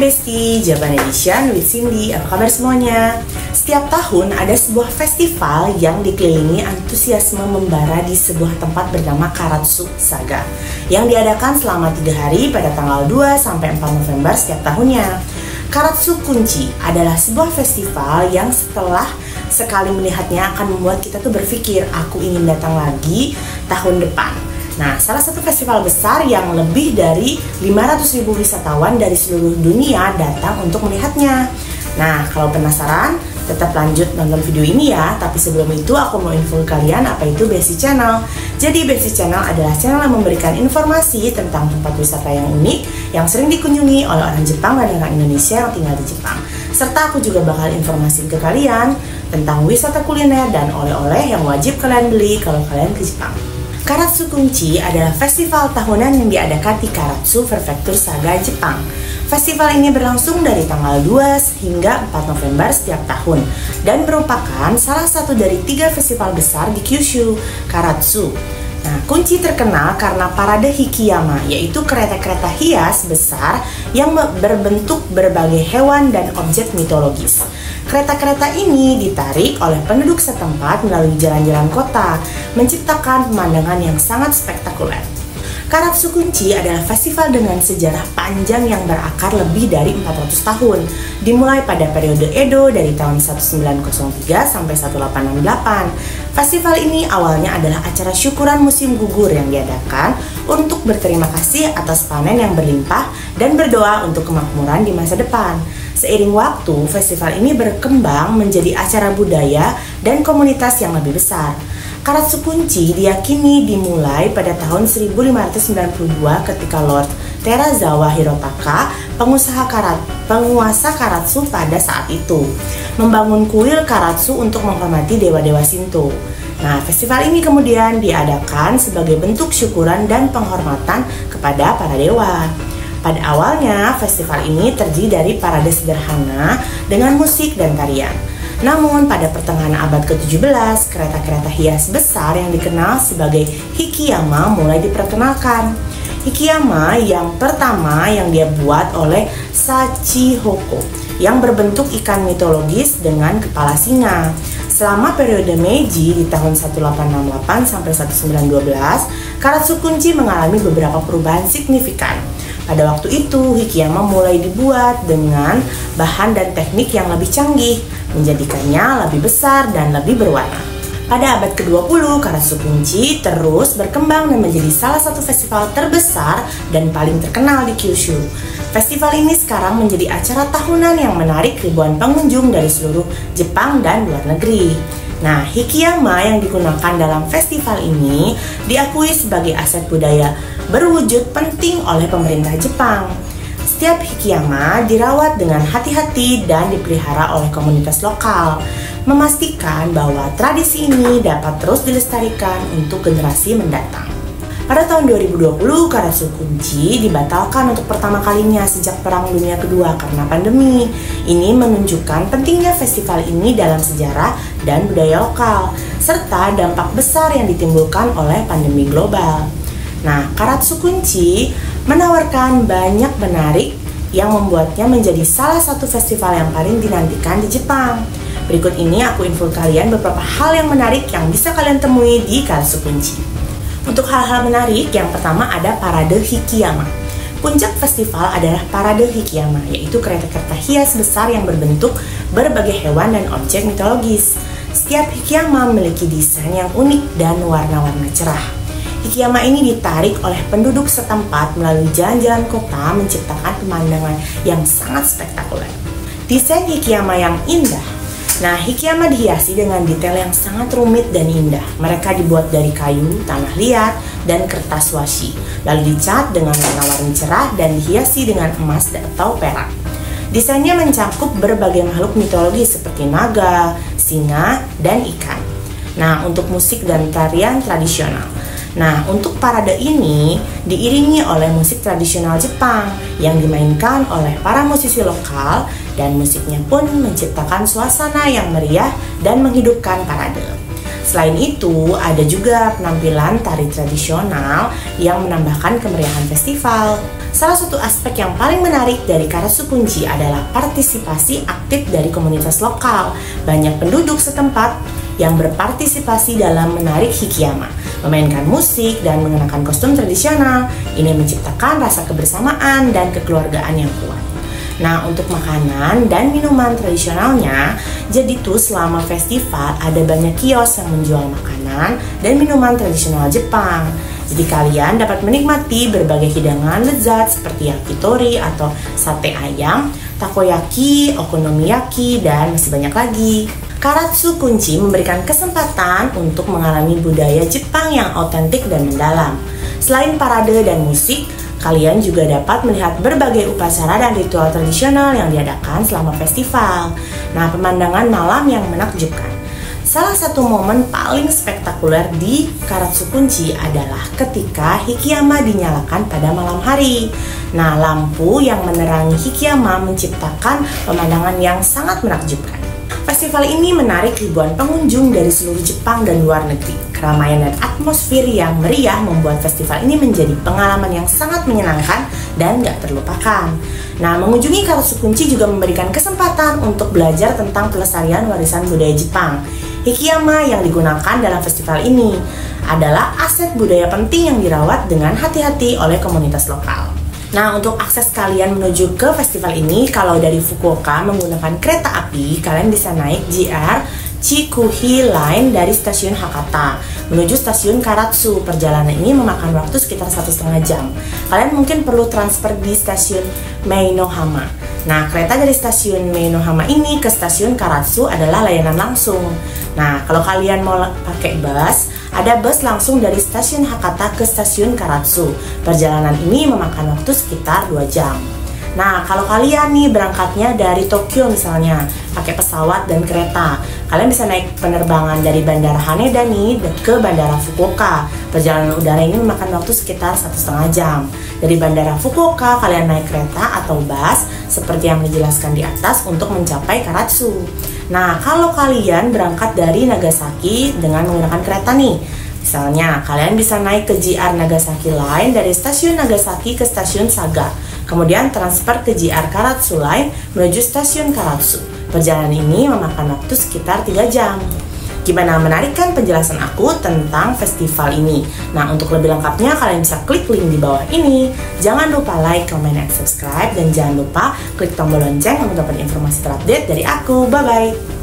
Besti, Japan Edition with Cindy. Apa kabar semuanya? Setiap tahun ada sebuah festival yang dikelilingi antusiasme membara di sebuah tempat bernama Karatsu Saga yang diadakan selama 3 hari pada tanggal 2 sampai 4 November setiap tahunnya. Karatsu Kunchi adalah sebuah festival yang setelah sekali melihatnya akan membuat kita tuh berpikir, aku ingin datang lagi tahun depan. Nah, salah satu festival besar yang lebih dari 500.000 wisatawan dari seluruh dunia datang untuk melihatnya. Nah, kalau penasaran, tetap lanjut nonton video ini ya. Tapi sebelum itu aku mau info kalian apa itu Besti Channel. Jadi Besti Channel adalah channel yang memberikan informasi tentang tempat wisata yang unik yang sering dikunjungi oleh orang Jepang dan orang Indonesia yang tinggal di Jepang. Serta aku juga bakal informasi ke kalian tentang wisata kuliner dan oleh-oleh yang wajib kalian beli kalau kalian ke Jepang. Karatsu Kunchi adalah festival tahunan yang diadakan di Karatsu Prefektur Saga, Jepang. Festival ini berlangsung dari tanggal 2 hingga 4 November setiap tahun dan merupakan salah satu dari 3 festival besar di Kyushu, Karatsu. Nah, Kunchi terkenal karena parade Hikiyama, yaitu kereta-kereta hias besar yang berbentuk berbagai hewan dan objek mitologis. Kereta-kereta ini ditarik oleh penduduk setempat melalui jalan-jalan kota, menciptakan pemandangan yang sangat spektakuler. Karatsu Kunchi adalah festival dengan sejarah panjang yang berakar lebih dari 400 tahun, dimulai pada periode Edo dari tahun 1903 sampai 1868. Festival ini awalnya adalah acara syukuran musim gugur yang diadakan untuk berterima kasih atas panen yang berlimpah dan berdoa untuk kemakmuran di masa depan. Seiring waktu, festival ini berkembang menjadi acara budaya dan komunitas yang lebih besar. Karatsu Kunchi diyakini dimulai pada tahun 1592 ketika Lord Terazawa Hirotaka, penguasa Karatsu pada saat itu, membangun kuil Karatsu untuk menghormati dewa-dewa Shinto. Nah, festival ini kemudian diadakan sebagai bentuk syukuran dan penghormatan kepada para dewa. Pada awalnya, festival ini terdiri dari parade sederhana dengan musik dan tarian. Namun pada pertengahan abad ke-17, kereta-kereta hias besar yang dikenal sebagai Hikiyama mulai diperkenalkan. Hikiyama yang pertama yang dia buat oleh Shachihoko yang berbentuk ikan mitologis dengan kepala singa. Selama periode Meiji di tahun 1868 sampai 1912, Karatsu Kunchi mengalami beberapa perubahan signifikan. Pada waktu itu, Hikiyama mulai dibuat dengan bahan dan teknik yang lebih canggih, menjadikannya lebih besar dan lebih berwarna. Pada abad ke-20, Karatsu Kunchi terus berkembang dan menjadi salah satu festival terbesar dan paling terkenal di Kyushu. Festival ini sekarang menjadi acara tahunan yang menarik ribuan pengunjung dari seluruh Jepang dan luar negeri. Nah, Hikiyama yang digunakan dalam festival ini diakui sebagai aset budaya berwujud penting oleh pemerintah Jepang. Setiap Hikiyama dirawat dengan hati-hati dan dipelihara oleh komunitas lokal, memastikan bahwa tradisi ini dapat terus dilestarikan untuk generasi mendatang. Pada tahun 2020, Karatsu Kunchi dibatalkan untuk pertama kalinya sejak Perang Dunia Kedua karena pandemi. Ini menunjukkan pentingnya festival ini dalam sejarah dan budaya lokal, serta dampak besar yang ditimbulkan oleh pandemi global. Nah, Karatsu Kunchi menawarkan banyak menarik yang membuatnya menjadi salah satu festival yang paling dinantikan di Jepang. Berikut ini aku info kalian beberapa hal yang menarik yang bisa kalian temui di Karatsu Kunchi. Untuk hal-hal menarik, yang pertama ada parade Hikiyama. Puncak festival adalah parade Hikiyama, yaitu kereta-kereta hias besar yang berbentuk berbagai hewan dan objek mitologis. Setiap Hikiyama memiliki desain yang unik dan warna-warna cerah. Hikiyama ini ditarik oleh penduduk setempat melalui jalan-jalan kota, menciptakan pemandangan yang sangat spektakuler. Desain Hikiyama yang indah. Nah, Hikiyama dihiasi dengan detail yang sangat rumit dan indah. Mereka dibuat dari kayu, tanah liat, dan kertas washi, lalu dicat dengan warna-warni cerah dan dihiasi dengan emas atau perak. Desainnya mencakup berbagai makhluk mitologis seperti naga, singa, dan ikan. Nah, untuk musik dan tarian tradisional. Nah, untuk parade ini diiringi oleh musik tradisional Jepang yang dimainkan oleh para musisi lokal, dan musiknya pun menciptakan suasana yang meriah dan menghidupkan parade. Selain itu, ada juga penampilan tari tradisional yang menambahkan kemeriahan festival. Salah satu aspek yang paling menarik dari Karatsu Kunci adalah partisipasi aktif dari komunitas lokal. Banyak penduduk setempat yang berpartisipasi dalam menarik hikiyama, memainkan musik, dan mengenakan kostum tradisional. Ini menciptakan rasa kebersamaan dan kekeluargaan yang kuat. Nah, untuk makanan dan minuman tradisionalnya, jadi tuh selama festival ada banyak kios yang menjual makanan dan minuman tradisional Jepang. Jadi kalian dapat menikmati berbagai hidangan lezat seperti yakitori atau sate ayam, takoyaki, okonomiyaki, dan masih banyak lagi. Karatsu Kunci memberikan kesempatan untuk mengalami budaya Jepang yang otentik dan mendalam. Selain parade dan musik, kalian juga dapat melihat berbagai upacara dan ritual tradisional yang diadakan selama festival. Nah, pemandangan malam yang menakjubkan. Salah satu momen paling spektakuler di Karatsu Kunci adalah ketika hikiyama dinyalakan pada malam hari. Nah, lampu yang menerangi hikiyama menciptakan pemandangan yang sangat menakjubkan. Festival ini menarik ribuan pengunjung dari seluruh Jepang dan luar negeri. Keramaian dan atmosfer yang meriah membuat festival ini menjadi pengalaman yang sangat menyenangkan dan gak terlupakan. Nah, mengunjungi Karatsu Kunci juga memberikan kesempatan untuk belajar tentang pelestarian warisan budaya Jepang. Hikiyama yang digunakan dalam festival ini adalah aset budaya penting yang dirawat dengan hati-hati oleh komunitas lokal. Nah, untuk akses kalian menuju ke festival ini, kalau dari Fukuoka menggunakan kereta api, kalian bisa naik JR Chikuhi Line dari stasiun Hakata menuju stasiun Karatsu. Perjalanan ini memakan waktu sekitar 1,5 jam. Kalian mungkin perlu transfer di stasiun Meinohama. Nah, kereta dari stasiun Meinohama ini ke stasiun Karatsu adalah layanan langsung. Nah, kalau kalian mau pakai bus, ada bus langsung dari stasiun Hakata ke stasiun Karatsu. Perjalanan ini memakan waktu sekitar 2 jam. Nah, kalau kalian nih berangkatnya dari Tokyo misalnya, pakai pesawat dan kereta, kalian bisa naik penerbangan dari Bandara Haneda nih ke Bandara Fukuoka. Perjalanan udara ini memakan waktu sekitar 1,5 jam. Dari Bandara Fukuoka, kalian naik kereta atau bus seperti yang dijelaskan di atas untuk mencapai Karatsu. Nah, kalau kalian berangkat dari Nagasaki dengan menggunakan kereta nih, misalnya kalian bisa naik ke JR Nagasaki Line dari stasiun Nagasaki ke stasiun Saga, kemudian transfer ke JR Karatsu Line menuju stasiun Karatsu. Perjalanan ini memakan waktu sekitar 3 jam. Gimana, menarik kan penjelasan aku tentang festival ini? Nah, untuk lebih lengkapnya kalian bisa klik link di bawah ini. Jangan lupa like, comment, dan subscribe. Dan jangan lupa klik tombol lonceng untuk dapat informasi terupdate dari aku. Bye-bye!